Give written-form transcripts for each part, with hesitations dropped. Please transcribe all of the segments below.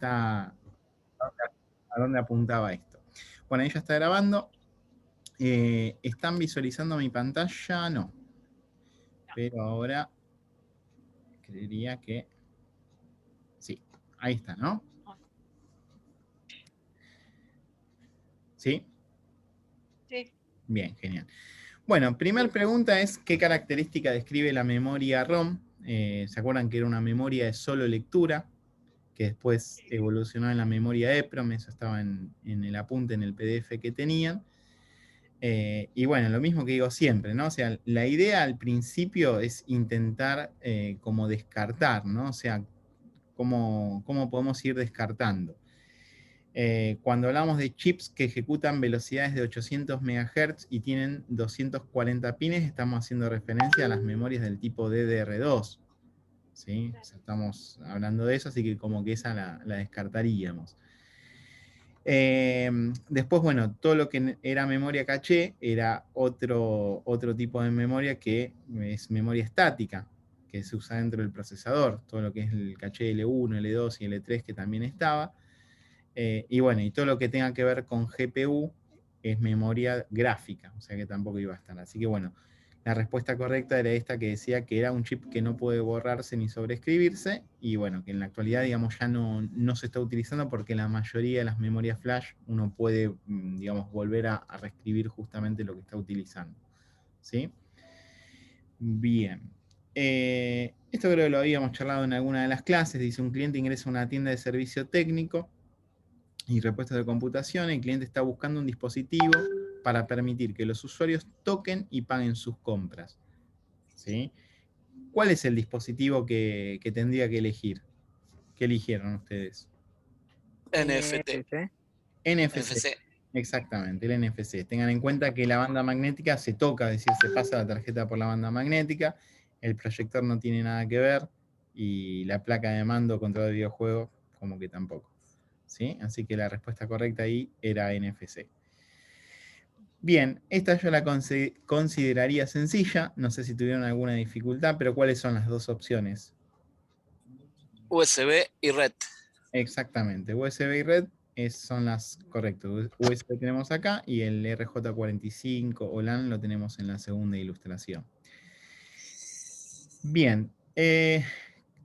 está, a dónde apuntaba esto. Bueno, ahí ya está grabando. ¿Están visualizando mi pantalla? No. Pero ahora creería que sí. Ahí está, ¿no? ¿Sí? Sí. Bien, genial. Bueno, primera pregunta es, ¿qué característica describe la memoria ROM? ¿Se acuerdan que era una memoria de solo lectura? Que después evolucionó en la memoria EPROM, eso estaba en el apunte, en el PDF que tenían. Y bueno, lo mismo que digo siempre, ¿no? O sea, la idea al principio es intentar como descartar, ¿no? O sea, cómo podemos ir descartando. Cuando hablamos de chips que ejecutan velocidades de 800 MHz y tienen 240 pines, estamos haciendo referencia a las memorias del tipo DDR2. ¿Sí? O sea, estamos hablando de eso, así que como que esa la descartaríamos. Después, bueno, todo lo que era memoria caché era otro tipo de memoria que es memoria estática, que se usa dentro del procesador, todo lo que es el caché L1, L2 y L3 que también estaba. Y bueno, y todo lo que tenga que ver con GPU es memoria gráfica, o sea que tampoco iba a estar. Así que bueno, la respuesta correcta era esta que decía que era un chip que no puede borrarse ni sobreescribirse, y bueno, que en la actualidad, digamos, ya no se está utilizando porque la mayoría de las memorias flash uno puede, digamos, volver a reescribir justamente lo que está utilizando. ¿Sí? Bien. Esto creo que lo habíamos charlado en alguna de las clases. Dice, un cliente ingresa a una tienda de servicio técnico y repuestos de computación. El cliente está buscando un dispositivo para permitir que los usuarios toquen y paguen sus compras. ¿Sí? ¿Cuál es el dispositivo que tendría que elegir? ¿Qué eligieron ustedes? NFT. NFC. NFC. Exactamente, el NFC. Tengan en cuenta que la banda magnética se toca, es decir, se pasa la tarjeta por la banda magnética, el proyector no tiene nada que ver y la placa de mando control de videojuego como que tampoco. ¿Sí? Así que la respuesta correcta ahí era NFC. Bien, esta yo la consideraría sencilla, no sé si tuvieron alguna dificultad, pero ¿cuáles son las dos opciones? USB y red. Exactamente, USB y red son las correctas. USB tenemos acá y el RJ45 o LAN lo tenemos en la segunda ilustración. Bien,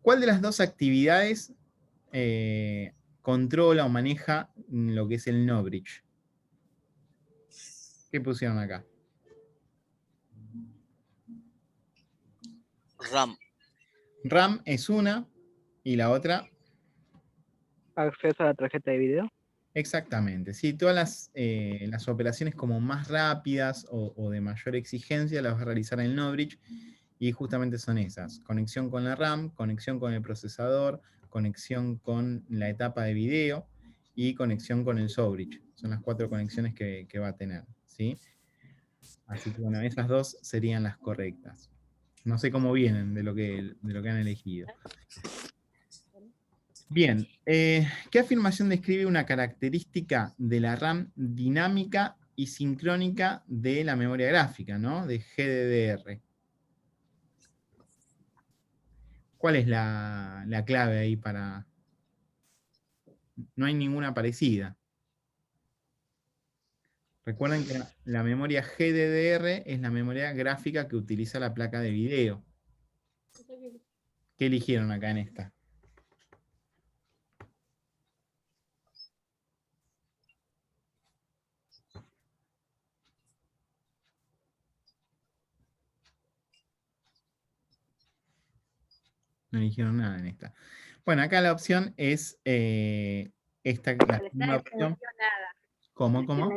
¿cuál de las dos actividades controla o maneja lo que es el no bridge? ¿Qué pusieron acá? RAM. RAM es una y la otra. Acceso a la tarjeta de video. Exactamente, sí, todas las operaciones como más rápidas o de mayor exigencia las va a realizar el no-bridge y justamente son esas, conexión con la RAM, conexión con el procesador, conexión con la etapa de video y conexión con el SO-bridge. Son las 4 conexiones que va a tener, ¿sí? Así que bueno, esas dos serían las correctas. No sé cómo vienen de lo que han elegido. Bien, ¿qué afirmación describe una característica de la RAM dinámica y sincrónica de la memoria gráfica, ¿no? De GDDR. ¿Cuál es la clave ahí para...? No hay ninguna parecida. Recuerden que la memoria GDDR es la memoria gráfica que utiliza la placa de video. ¿Qué eligieron acá en esta? No eligieron nada en esta. Bueno, acá la opción es esta, la segunda opción. ¿Cómo? ¿Cómo?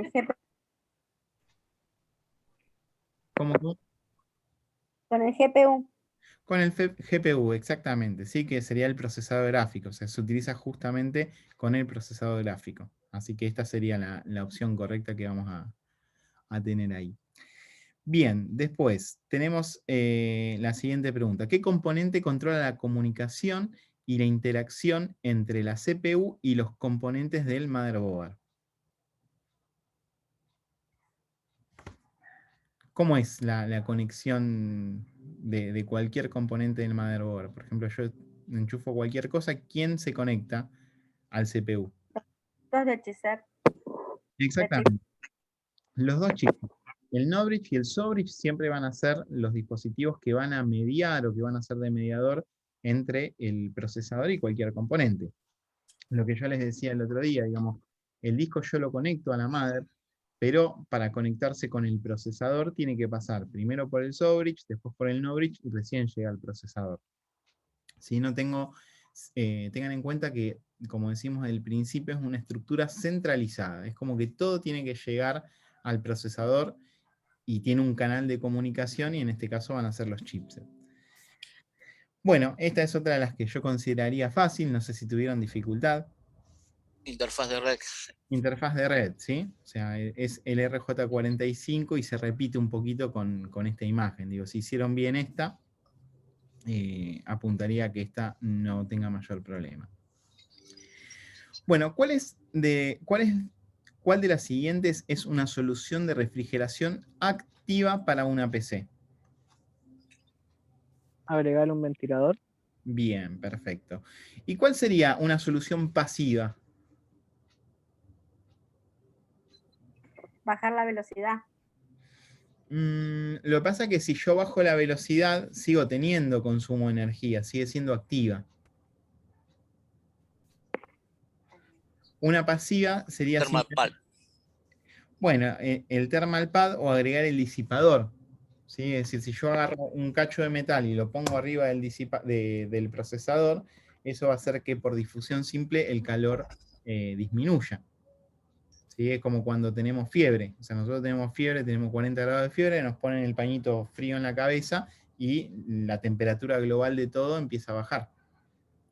Con el GPU. Con el GPU, exactamente, sí, que sería el procesador gráfico, o sea, se utiliza justamente con el procesador gráfico. Así que esta sería la opción correcta que vamos a tener ahí. Bien, después tenemos la siguiente pregunta. ¿Qué componente controla la comunicación y la interacción entre la CPU y los componentes del motherboard? ¿Cómo es la conexión de cualquier componente del motherboard? Por ejemplo, yo enchufo cualquier cosa, ¿quién se conecta al CPU. Dos de chipset. Exactamente. Los dos chips, el no-bridge y el so-bridge, siempre van a ser los dispositivos que van a mediar o que van a ser de mediador entre el procesador y cualquier componente. Lo que yo les decía el otro día, digamos, el disco yo lo conecto a la mother, pero para conectarse con el procesador tiene que pasar primero por el so-bridge, después por el no-bridge y recién llega al procesador. Si no tengo, tengan en cuenta que, como decimos al principio, es una estructura centralizada. Es como que todo tiene que llegar al procesador y tiene un canal de comunicación, y en este caso van a ser los chipsets. Bueno, esta es otra de las que yo consideraría fácil, no sé si tuvieron dificultad. Interfaz de red. Interfaz de red, ¿sí? O sea, es el RJ45 y se repite un poquito con esta imagen. Digo, si hicieron bien esta, apuntaría a que esta no tenga mayor problema. Bueno, ¿cuál de las siguientes es una solución de refrigeración activa para una PC? Agregar un ventilador. Bien, perfecto. ¿Y cuál sería una solución pasiva? Bajar la velocidad. Lo que pasa es que si yo bajo la velocidad, sigo teniendo consumo de energía, sigue siendo activa. Una pasiva sería Thermal pad. bueno, el thermal pad o agregar el disipador. ¿Sí? Es decir, si yo agarro un cacho de metal y lo pongo arriba del procesador, eso va a hacer que por difusión simple el calor disminuya. ¿Sí? Es como cuando tenemos fiebre. O sea, nosotros tenemos fiebre, tenemos 40 grados de fiebre, nos ponen el pañito frío en la cabeza y la temperatura global de todo empieza a bajar.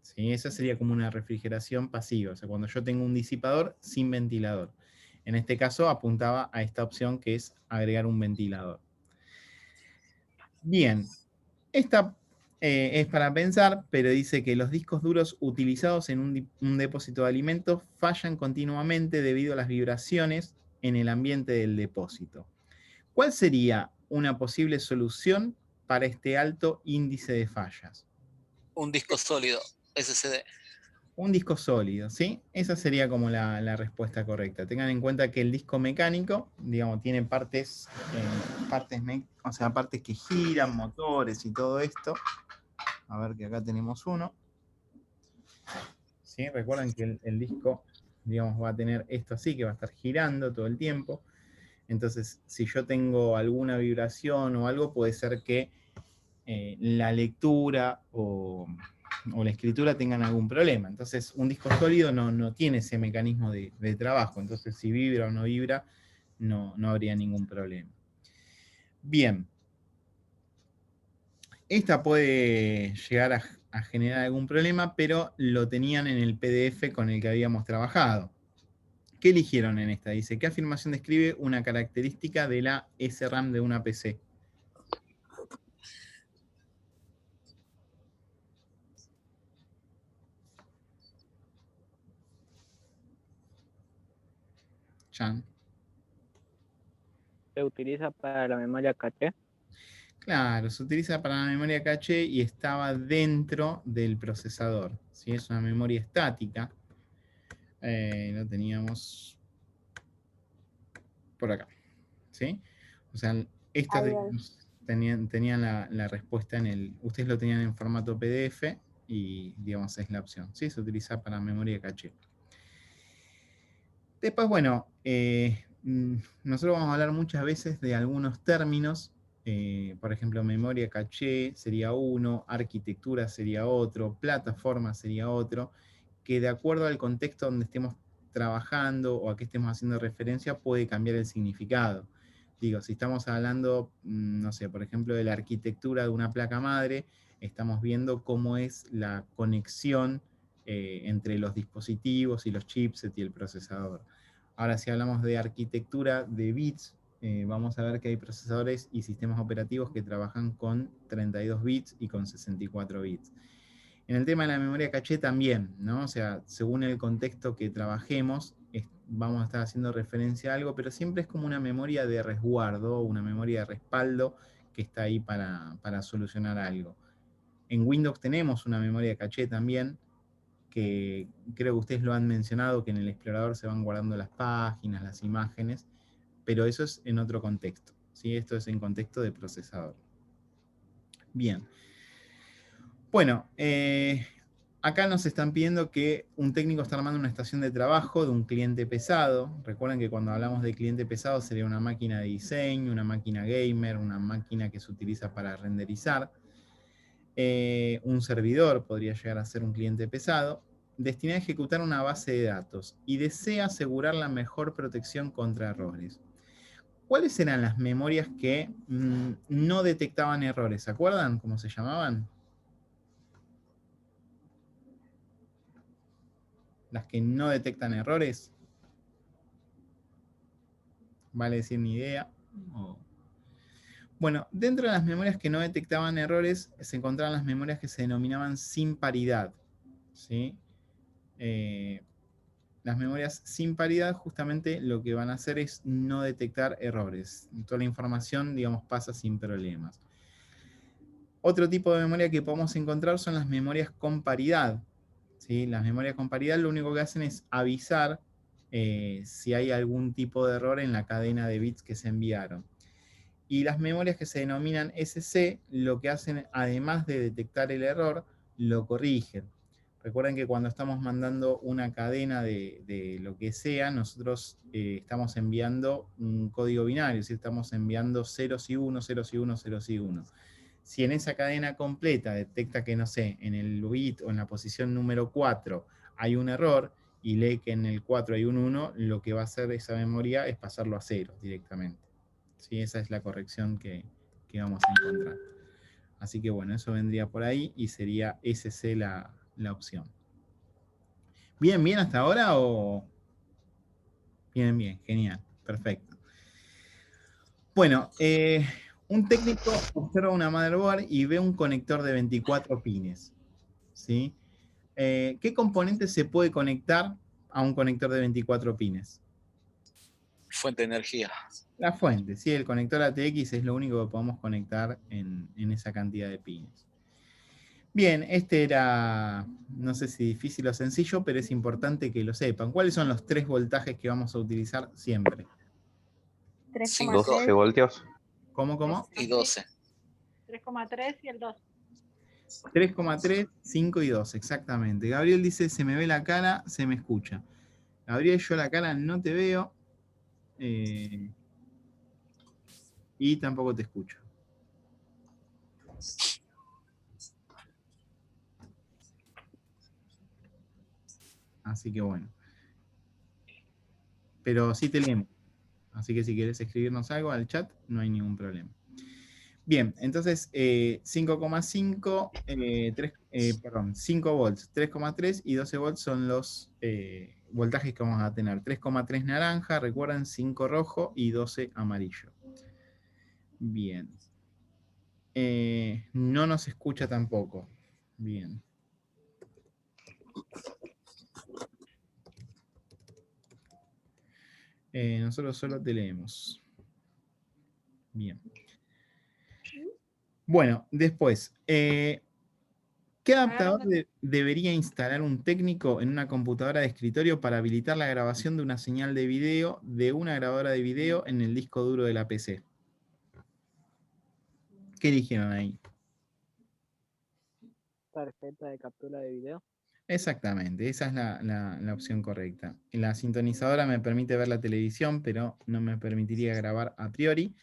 ¿Sí? Esa sería como una refrigeración pasiva. O sea, cuando yo tengo un disipador sin ventilador. En este caso apuntaba a esta opción que es agregar un ventilador. Bien, esta es para pensar, pero dice que los discos duros utilizados en un depósito de alimentos fallan continuamente debido a las vibraciones en el ambiente del depósito. ¿Cuál sería una posible solución para este alto índice de fallas? Un disco sólido, SSD. Un disco sólido, ¿sí? Esa sería como la respuesta correcta. Tengan en cuenta que el disco mecánico, digamos, tiene partes que giran, motores y todo esto. A ver que acá tenemos uno. ¿Sí? Recuerden que el disco, digamos, va a tener esto así, que va a estar girando todo el tiempo. Entonces, si yo tengo alguna vibración o algo, puede ser que la lectura o la escritura tengan algún problema. Entonces, un disco sólido no tiene ese mecanismo de trabajo. Entonces, si vibra o no vibra, no habría ningún problema. Bien. Esta puede llegar a generar algún problema, pero lo tenían en el PDF con el que habíamos trabajado. ¿Qué eligieron en esta? Dice, ¿qué afirmación describe una característica de la SRAM de una PC? Chan. Se utiliza para la memoria caché. Claro, se utiliza para la memoria caché y estaba dentro del procesador. ¿Sí? Es una memoria estática. Lo teníamos por acá. ¿Sí? O sea, esta tenían la respuesta en el... Ustedes lo tenían en formato PDF y, digamos, es la opción. ¿Sí? Se utiliza para memoria caché. Después, bueno, nosotros vamos a hablar muchas veces de algunos términos. Por ejemplo, memoria caché sería uno, arquitectura sería otro, plataforma sería otro, que de acuerdo al contexto donde estemos trabajando o a qué estemos haciendo referencia puede cambiar el significado. Digo, si estamos hablando, no sé, por ejemplo, de la arquitectura de una placa madre, estamos viendo cómo es la conexión entre los dispositivos y los chipsets y el procesador. Ahora, si hablamos de arquitectura de bits, vamos a ver que hay procesadores y sistemas operativos que trabajan con 32 bits y con 64 bits. En el tema de la memoria caché también, ¿no? O sea, según el contexto que trabajemos, vamos a estar haciendo referencia a algo, pero siempre es como una memoria de resguardo, una memoria de respaldo que está ahí para solucionar algo. En Windows tenemos una memoria caché también, que creo que ustedes lo han mencionado, que en el explorador se van guardando las páginas, las imágenes, pero eso es en otro contexto, ¿sí? Esto es en contexto de procesador. Bien. Bueno, acá nos están pidiendo que un técnico está armando una estación de trabajo de un cliente pesado. Recuerden que cuando hablamos de cliente pesado sería una máquina de diseño, una máquina gamer, una máquina que se utiliza para renderizar. Un servidor podría llegar a ser un cliente pesado, destinado a ejecutar una base de datos y desea asegurar la mejor protección contra errores. ¿Cuáles eran las memorias que no detectaban errores? ¿Se acuerdan cómo se llamaban? Las que no detectan errores. Vale decir ni idea. Bueno, dentro de las memorias que no detectaban errores se encontraban las memorias que se denominaban sin paridad, ¿sí? Las memorias sin paridad justamente lo que van a hacer es no detectar errores. Toda la información, digamos, pasa sin problemas. Otro tipo de memoria que podemos encontrar son las memorias con paridad, ¿sí? Las memorias con paridad lo único que hacen es avisar si hay algún tipo de error en la cadena de bits que se enviaron. Y las memorias que se denominan SC, lo que hacen, además de detectar el error, lo corrigen. Recuerden que cuando estamos mandando una cadena de lo que sea, nosotros estamos enviando un código binario, es decir, estamos enviando ceros y unos, ceros y unos, ceros y unos. Si en esa cadena completa detecta que, no sé, en el bit o en la posición número 4 hay un error y lee que en el 4 hay un 1, lo que va a hacer esa memoria es pasarlo a 0 directamente. ¿Sí? Esa es la corrección que vamos a encontrar. Así que bueno, eso vendría por ahí y sería SC la opción. ¿Bien, bien hasta ahora o...? Bien, bien, genial, perfecto. Bueno, un técnico observa una motherboard y ve un conector de 24 pines, ¿sí? ¿Qué componente se puede conectar a un conector de 24 pines? Fuente de energía. La fuente, sí, el conector ATX es lo único que podemos conectar en esa cantidad de pines. Bien, este era, no sé si difícil o sencillo, pero es importante que lo sepan. ¿Cuáles son los 3 voltajes que vamos a utilizar siempre? 3,3 12 voltios. ¿Cómo? Y 12. 3,3 y el 2. 3,3, 5 y 2, exactamente. Gabriel dice, se me ve la cara, se me escucha. Gabriel, yo la cara no te veo y tampoco te escucho. Así que bueno. Pero sí te leemos. Así que si quieres escribirnos algo al chat, no hay ningún problema. Bien, entonces 5,5, 5 volts, 3,3 y 12 volts son los voltajes que vamos a tener. 3,3 naranja, recuerden, 5 rojo y 12 amarillo. Bien. No nos escucha tampoco. Bien. Nosotros solo te leemos. Bien. Bueno, después, ¿qué adaptador debería instalar un técnico en una computadora de escritorio para habilitar la grabación de una señal de video de una grabadora de video en el disco duro de la PC? ¿Qué eligieron ahí? Tarjeta de captura de video. Exactamente, esa es la opción correcta. La sintonizadora me permite ver la televisión, pero no me permitiría grabar a priori.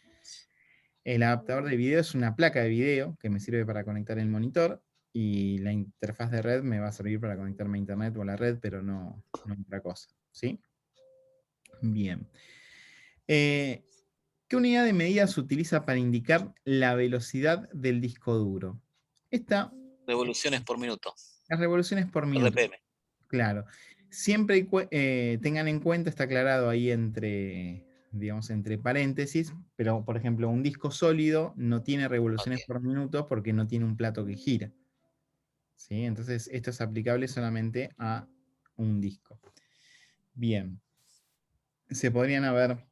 El adaptador de video es una placa de video que me sirve para conectar el monitor y la interfaz de red me va a servir para conectarme a internet o a la red, pero no otra cosa. ¿Sí? Bien. ¿Qué unidad de medida se utiliza para indicar la velocidad del disco duro? Esta Revoluciones por minuto. las revoluciones por minuto. RPM. Claro. Siempre tengan en cuenta, está aclarado ahí entre, digamos, entre paréntesis, pero por ejemplo, un disco sólido no tiene revoluciones por minuto porque no tiene un plato que gira. ¿Sí? Entonces, esto es aplicable solamente a un disco. Bien. Se podrían haber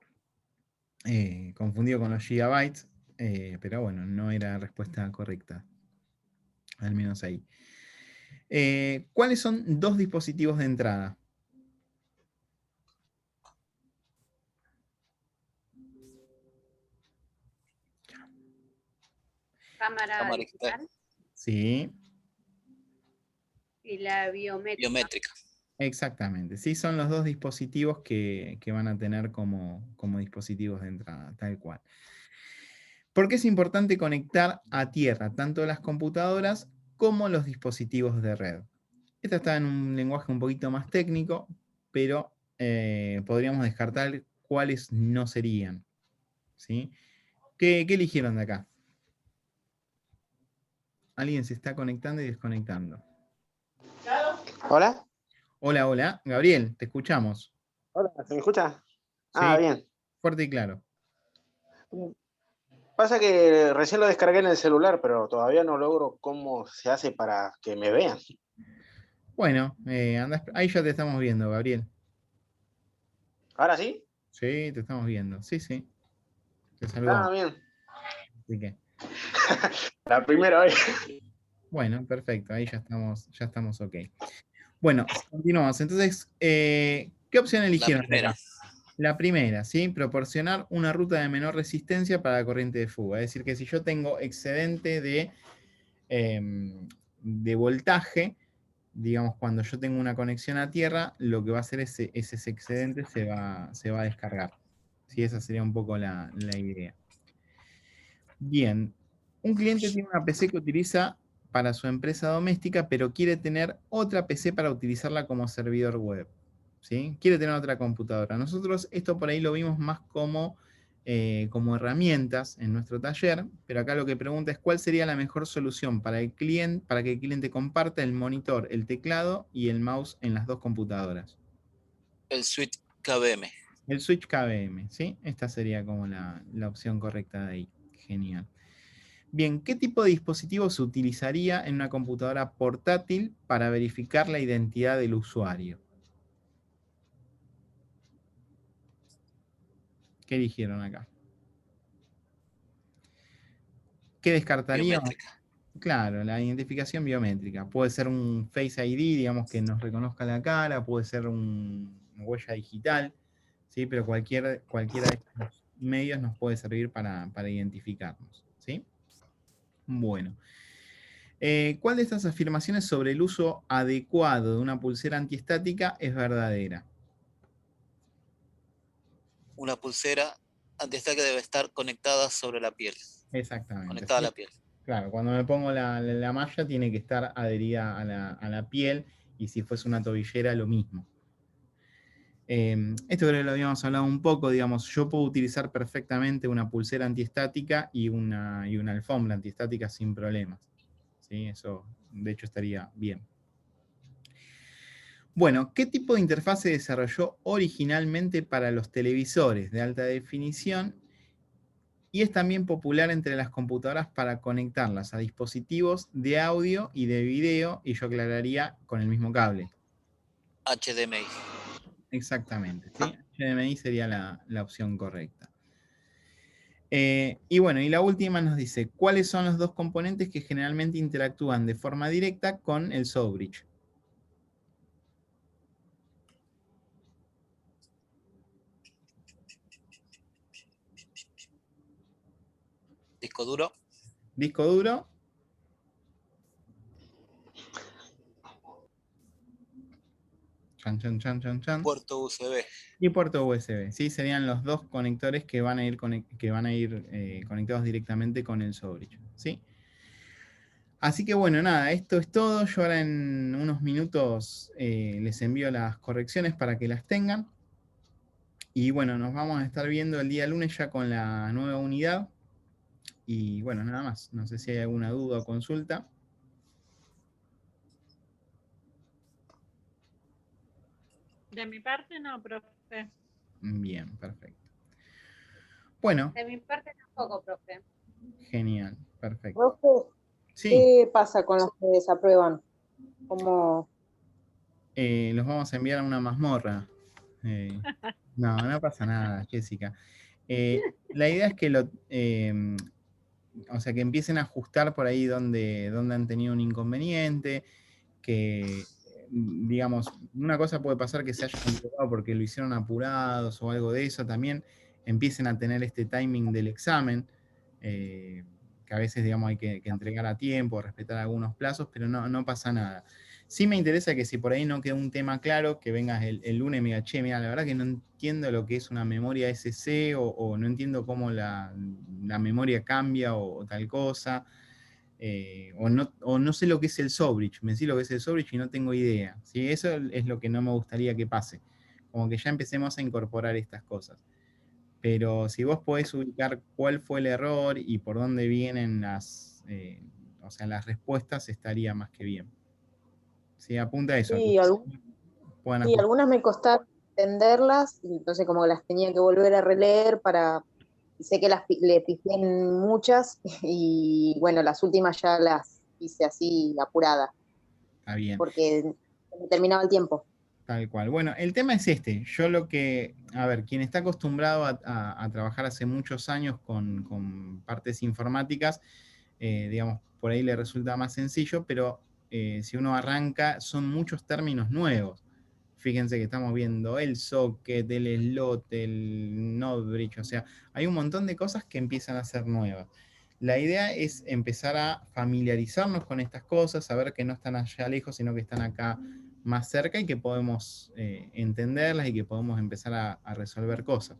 confundido con los gigabytes, pero bueno, no era respuesta correcta. Al menos ahí. ¿Cuáles son dos dispositivos de entrada? Cámara Cámara digital Sí, y la biométrica. biométrica. exactamente. Sí, son los dos dispositivos que van a tener como dispositivos de entrada, tal cual. ¿Por qué es importante conectar a tierra tanto las computadoras como los dispositivos de red? Esta está en un lenguaje un poquito más técnico, pero podríamos descartar cuáles no serían. ¿Sí? ¿Qué eligieron de acá? Alguien se está conectando y desconectando. ¿Hola? Hola, hola. Gabriel, te escuchamos. Hola, ¿se me escucha? Ah, Sí, bien. fuerte y claro. Pasa que recién lo descargué en el celular, pero todavía no logro cómo se hace para que me vean. Bueno, ahí ya te estamos viendo, Gabriel. ¿Ahora sí? Sí, te estamos viendo. Sí, sí. Te Ah, saludamos. bien. Así que, La primera vez. bueno, perfecto. Ahí ya estamos ok. Bueno, continuamos. Entonces, ¿qué opción La eligieron de primera. acá? La primera, ¿sí? Proporcionar una ruta de menor resistencia para la corriente de fuga. Es decir, que si yo tengo excedente de voltaje, digamos, cuando yo tengo una conexión a tierra, lo que va a hacer es ese excedente se va a descargar. ¿Sí? Esa sería un poco la idea. Bien, un cliente tiene una PC que utiliza para su empresa doméstica, pero quiere tener otra PC para utilizarla como servidor web. ¿Sí? Quiere tener otra computadora. Nosotros esto por ahí lo vimos más como herramientas en nuestro taller, pero acá lo que pregunta es cuál sería la mejor solución para el cliente, para que el cliente comparta el monitor, el teclado y el mouse en las dos computadoras. El switch KVM. El switch KVM, ¿sí? Esta sería como la opción correcta de ahí. Genial. Bien, ¿qué tipo de dispositivo se utilizaría en una computadora portátil para verificar la identidad del usuario? ¿Qué eligieron acá? ¿Qué descartaríamos? Biométrica. Claro, la identificación biométrica. Puede ser un Face ID, digamos, que nos reconozca la cara, puede ser una huella digital, ¿sí? Pero cualquiera de estos medios nos puede servir para identificarnos, ¿sí? Bueno. ¿Cuál de estas afirmaciones sobre el uso adecuado de una pulsera antiestática es verdadera? Una pulsera antiestática debe estar conectada sobre la piel. Exactamente. Conectada a ¿Sí? la piel. Claro, cuando me pongo la malla tiene que estar adherida a la piel y si fuese una tobillera lo mismo. Esto creo que lo habíamos hablado un poco, digamos, yo puedo utilizar perfectamente una pulsera antiestática y una alfombra antiestática sin problemas. ¿Sí? Eso, de hecho, estaría bien. Bueno, ¿qué tipo de interfaz se desarrolló originalmente para los televisores de alta definición y es también popular entre las computadoras para conectarlas a dispositivos de audio y de video, y yo aclararía con el mismo cable? HDMI. Exactamente, ¿sí? HDMI sería la opción correcta. Y bueno, y la última nos dice, ¿cuáles son los dos componentes que generalmente interactúan de forma directa con el soft bridge? Disco duro. Disco duro. Chan, chan, chan, chan, chan. Puerto USB. Y puerto USB, ¿sí? Serían los dos conectores que van a ir, conectados directamente con el soft bridge, ¿sí? Así que bueno, nada, esto es todo. Yo ahora en unos minutos les envío las correcciones para que las tengan. Y bueno, nos vamos a estar viendo el día lunes ya con la nueva unidad. Y bueno, nada más. No sé si hay alguna duda o consulta. De mi parte, no, profe. Bien, perfecto. Bueno, De mi parte tampoco, profe. genial, perfecto. Profe, Sí, ¿qué pasa con los que desaprueban? Como los vamos a enviar a una mazmorra. No, no pasa nada, Jessica. La idea es que o sea, que empiecen a ajustar por ahí donde han tenido un inconveniente. que, digamos, una cosa puede pasar que se hayan equivocado porque lo hicieron apurados o algo de eso, también empiecen a tener este timing del examen, que a veces, digamos, hay que entregar a tiempo, respetar algunos plazos, pero no pasa nada. Sí me interesa que si por ahí no queda un tema claro, que vengas el lunes y me digas, che, mira, la verdad que no entiendo lo que es una memoria SC o no entiendo cómo la memoria cambia o tal cosa. O no sé lo que es el Sobridge, me decís lo que es el Sobridge y no tengo idea. ¿Sí? Eso es lo que no me gustaría que pase. Como que ya empecemos a incorporar estas cosas. Pero si vos podés ubicar cuál fue el error y por dónde vienen las respuestas, estaría más que bien. Sí, apunta a eso. Sí, Puedan y algunas me costaron entenderlas, y entonces como que las tenía que volver a releer y sé que le pifié en muchas, y bueno, las últimas ya las hice así apurada, Está bien. porque me terminaba el tiempo. Tal cual. Bueno, el tema es este. Yo a ver, quien está acostumbrado a trabajar hace muchos años con partes informáticas, digamos, por ahí le resulta más sencillo, pero si uno arranca, son muchos términos nuevos. Fíjense que estamos viendo el socket, el slot, el node bridge, o sea, hay un montón de cosas que empiezan a ser nuevas. La idea es empezar a familiarizarnos con estas cosas, saber que no están allá lejos, sino que están acá más cerca y que podemos entenderlas y que podemos empezar a resolver cosas.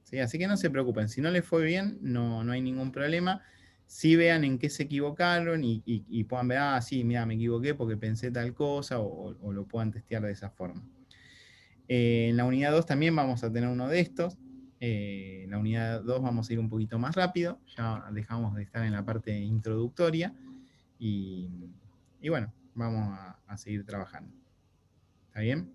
¿Sí? Así que no se preocupen, si no les fue bien, no hay ningún problema. Sí vean en qué se equivocaron y puedan ver, sí, mira, me equivoqué porque pensé tal cosa o lo puedan testear de esa forma. En la unidad 2 también vamos a tener uno de estos. En la unidad 2 vamos a ir un poquito más rápido, ya dejamos de estar en la parte introductoria y bueno, vamos a seguir trabajando. ¿Está bien?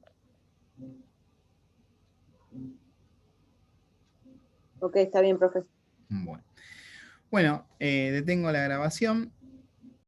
Ok, está bien, profe. Bueno, detengo la grabación